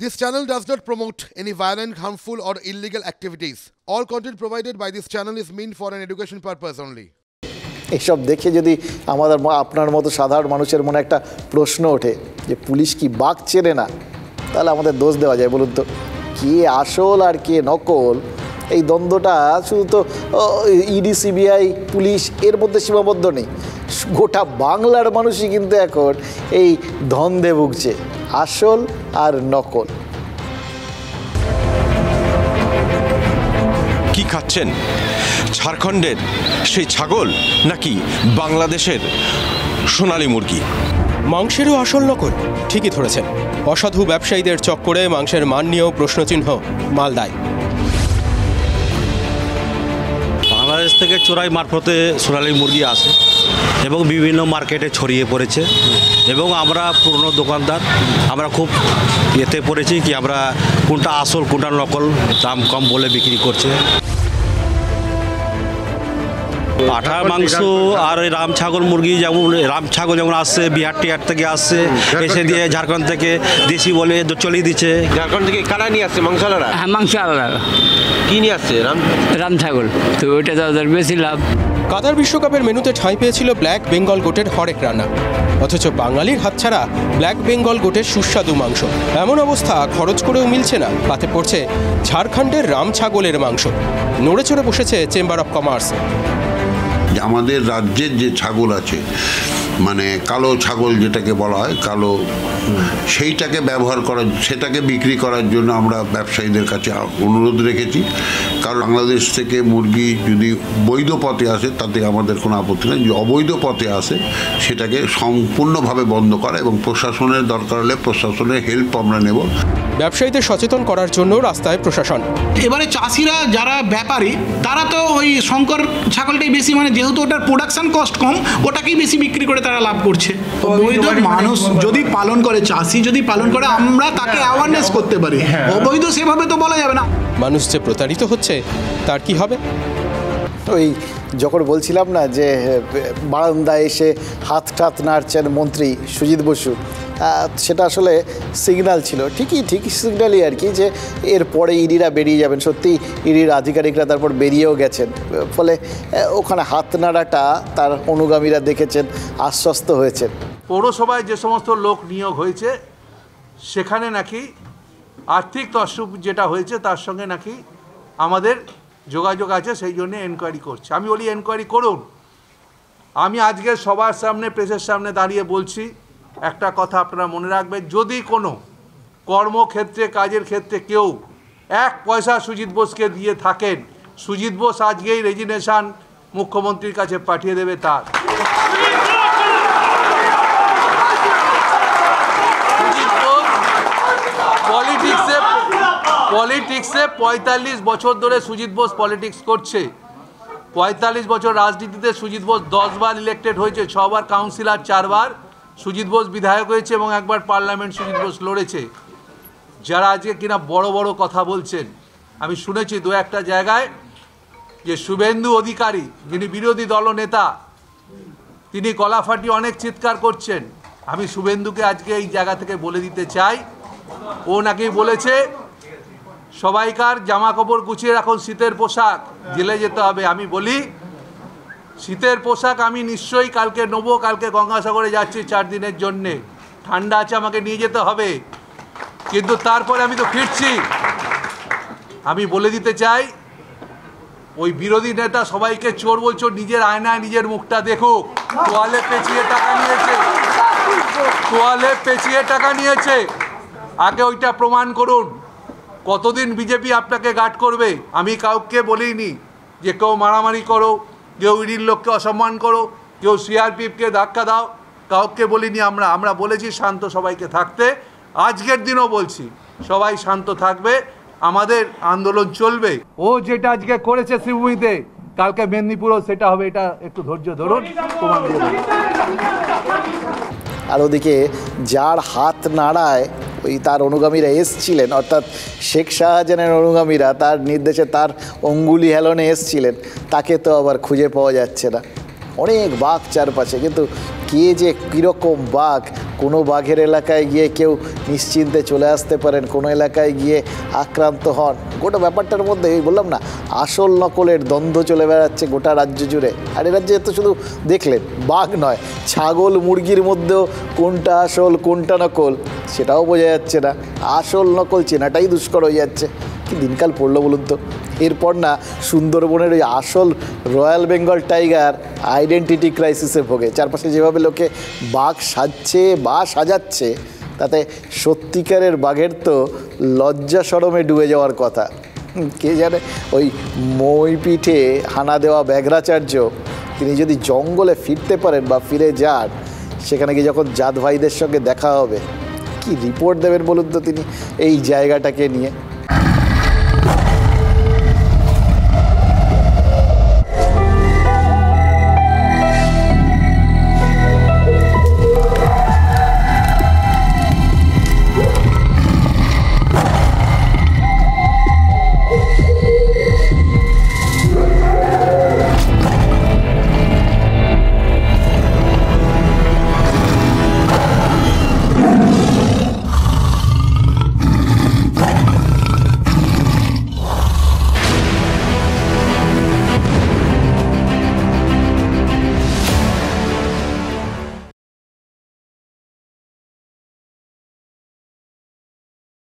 This channel does not promote any violent, harmful, or illegal activities. All content provided by this channel is meant for an education purpose only. এইসব দেখে যদি আমাদের আপনার মতো সাধারণ মানুষের মনে একটা প্রশ্ন ওঠে যে পুলিশ কি বাঘ চেনে না, তাহলে আমাদের দোষ দেওয়া যায়। বলুন তো, কে আসল আর কে নকল, এই দ্বন্দ্বটা শুধু তো ইডি, সিবিআই, পুলিশ এর মধ্যে সীমাবদ্ধ নেই। গোটা বাংলার মানুষই কিন্তু এখন এই দ্বন্দ্বে ভুগছে, আসল আর নকল। কি খাচ্ছেন, ঝাড়খণ্ডের সেই ছাগল নাকি বাংলাদেশের সোনালী মুরগি? মাংসেরও আসল নকল, ঠিকই ধরেছেন। অসাধু ব্যবসায়ীদের চক্করে মাংসের মান নিয়েও প্রশ্নচিহ্ন মালদায়। বাংলাদেশ থেকে চোরাই মারফতে সোনালী মুরগি আসে এবং বিভিন্ন মার্কেটে ছড়িয়ে পড়েছে, এবং আমরা পুরনো দোকানদার আমরা খুব এতে পড়েছি কি আমরা কোনটা আসল কোনটা নকল দাম কম বলে বিক্রি করছে। পাঠার মাংস আর ওই রাম ছাগল মুরগি, যেমন রাম ছাগল যেমন আসছে বিহার টিহার থেকে আসছে, এসে দিয়ে ঝাড়খণ্ড থেকে দেশি বলে চলিয়ে দিচ্ছে। ঝাড়খণ্ড থেকে কারা নিয়ে আসছে মাংস আলাদা? হ্যাঁ, মাংস আলাদা। কি নিয়ে আসছে? রাম ছাগল, তো ওইটা তো ওদের বেশি লাভ। কাতার বিশ্বকাপের মেনুতে ঠাঁই পেয়েছিল ব্ল্যাক বেঙ্গল গোটের হরেক রান্না, অথচ বাঙালির হাতছাড়া ব্ল্যাক বেঙ্গল গোটের সুস্বাদু মাংস। এমন অবস্থা খরচ করেও মিলছে না, পাতে পড়ছে ঝাড়খণ্ডের রাম ছাগলের মাংস। নড়ে চড়ে বসেছে চেম্বার অফ কমার্স। আমাদের রাজ্যের যে ছাগল আছে, মানে কালো ছাগল যেটাকে বলা হয়, কালো, সেইটাকে ব্যবহার করার, সেটাকে বিক্রি করার জন্য আমরা ব্যবসায়ীদের কাছে অনুরোধ রেখেছি। কারণ বাংলাদেশ থেকে মুরগি যদি বৈধ পথে আসে তাতে আমাদের কোনো আপত্তি নেই, যে অবৈধ পথে আসে সেটাকে সম্পূর্ণভাবে বন্ধ করা, এবং প্রশাসনের দরকার হলে প্রশাসনের হেল্প আমরা নেব। ব্যবসায়ীদের সচেতন করার জন্য রাস্তায় প্রশাসন। এবারে চাষিরা যারা ব্যাপারী তারা তো ওই শঙ্কর ছাগলটাই বেশি, মানে যেহেতু ওটার প্রোডাকশন কস্ট কম, ওটাকেই বেশি বিক্রি করে তারা লাভ করছে। অবৈধ মানুষ যদি পালন করে, চাষি যদি পালন করে, আমরা তাকে অ্যাওয়ারনেস করতে পারি। অবৈধ সেভাবে তো বলা যাবে না। মানুষ যে প্রতারিত হচ্ছে তার কি হবে? ওই যখন বলছিলাম না যে বারান্দায় এসে হাত টাত নাড়ছেন মন্ত্রী সুজিত বসু, সেটা আসলে সিগন্যাল ছিল। ঠিক সিগন্যালই আর কি, যে এরপরে ইডিরা বেরিয়ে যাবেন। সত্যি ইডির আধিকারিকরা তারপর বেরিয়েও গেছেন, ফলে ওখানে হাত নাড়াটা তার অনুগামীরা দেখেছেন, আশ্বস্ত হয়েছেন। পৌরসভায় যে সমস্ত লোক নিয়োগ হয়েছে সেখানে নাকি আর্থিক তছরূপ যেটা হয়েছে তার সঙ্গে নাকি আমাদের যোগাযোগ আছে, সেই জন্য এনকোয়ারি করছে। আমি বলি এনকোয়ারি করুন। আমি আজকে সবার সামনে, প্রেসের সামনে দাঁড়িয়ে বলছি একটা কথা আপনারা মনে রাখবেন, যদি কোনো কর্মক্ষেত্রে, কাজের ক্ষেত্রে কেউ 1 পয়সা সুজিত বোসকে দিয়ে থাকেন, সুজিত বোস আজকেই রেজিগনেশন মুখ্যমন্ত্রীর কাছে পাঠিয়ে দেবে। তার পলিটিক্সে 45 বছর ধরে সুজিত বোস পলিটিক্স করছে। 45 বছর রাজনীতিতে সুজিত বোস 10 বার ইলেক্টেড হয়েছে, 6 বার কাউন্সিলর, 4 বার সুজিত বোস বিধায়ক হয়েছে, এবং 1 বার পার্লামেন্ট সুজিত বোস লড়েছে। যারা আজকে কিনা বড় বড় কথা বলছেন, আমি শুনেছি 2-1টা জায়গায় যে শুভেন্দু অধিকারী, যিনি বিরোধী দলনেতা, তিনি গলা ফাটিয়ে অনেক চিৎকার করছেন। আমি শুভেন্দুকে আজকে এই জায়গা থেকে বলে দিতে চাই, ও নাকি বলেছে সবাইকার জামা কাপড় গুছিয়ে রাখুন, শীতের পোশাক, জেলে যেতে হবে। আমি বলি শীতের পোশাক আমি নিশ্চয়ই কালকে নেবো, কালকে গঙ্গাসাগরে যাচ্ছি 4 দিনের জন্যে, ঠান্ডা আছে, আমাকে নিয়ে যেতে হবে, কিন্তু তারপরে আমি তো ফিরছি। আমি বলে দিতে চাই, ওই বিরোধী নেতা সবাইকে চোর বলছো, নিজের আয়নায় নিজের মুখটা দেখুক। তোয়ালে পেঁচিয়ে টাকা নিয়েছে, তোয়ালে পেঁচিয়ে টাকা নিয়েছে, আগে ওইটা প্রমাণ করুন। কতদিন বিজেপি আপনাকে গার্ড করবে? আমি কাউকে বলিনি যে কেউ মারামারি করো, কেউ ইডির লোককে অসম্মান করো, কেউ সিআরপিএফকে ধাক্কা দাও, কাউকে বলিনি। আমরা বলেছি শান্ত সবাইকে থাকতে। আজকের দিনও বলছি সবাই শান্ত থাকবে, আমাদের আন্দোলন চলবে। ও যেটা আজকে করেছে শ্রীভূমিতে, কালকে মেদিনীপুরও সেটা হবে, এটা একটু ধৈর্য ধরুন, প্রমাণ দিয়ে দেব। আর ওদিকে যার হাত নাড়ায় ওই তার অনুগামীরা এসছিলেন, অর্থাৎ শেখ শাহজাহানের অনুগামীরা তার নির্দেশে তার অঙ্গুলি হেলনে এসছিলেন, তাকে তো আবার খুঁজে পাওয়া যাচ্ছে না। অনেক বাঘ চারপাশে, কিন্তু কে যে কীরকম বাঘ, কোনো বাঘের এলাকায় গিয়ে কেউ নিশ্চিন্তে চলে আসতে পারেন, কোনো এলাকায় গিয়ে আক্রান্ত হন। গোটা ব্যাপারটার মধ্যে এই বললাম না, আসল নকলের দ্বন্দ্ব চলে বেড়াচ্ছে গোটা রাজ্য জুড়ে। আর এ রাজ্যে তো শুধু দেখলেন বাঘ নয়, ছাগল মুরগির মধ্যেও কোনটা আসল কোনটা নকল সেটাও বোঝা যাচ্ছে না। আসল নকল চেনাটাই দুষ্কর হয়ে যাচ্ছে। কি দিনকাল পড়লো বলুন তো। এরপর না সুন্দরবনের ওই আসল রয়্যাল বেঙ্গল টাইগার আইডেন্টিটি ক্রাইসিসে ভোগে। চারপাশে যেভাবে লোকে বাঘ সাজছে বা সাজাচ্ছে, তাতে সত্যিকারের বাঘের তো লজ্জা শরমে ডুবে যাওয়ার কথা। কে জানে ওই মই পিঠে হানা দেওয়া ব্যাঘ্রাচার্য তিনি যদি জঙ্গলে ফিরতে পারেন বা ফিরে যান, সেখানে গিয়ে যখন জাত ভাইদের সঙ্গে দেখা হবে, কি রিপোর্ট দেবেন বলুন তো তিনি এই জায়গাটাকে নিয়ে।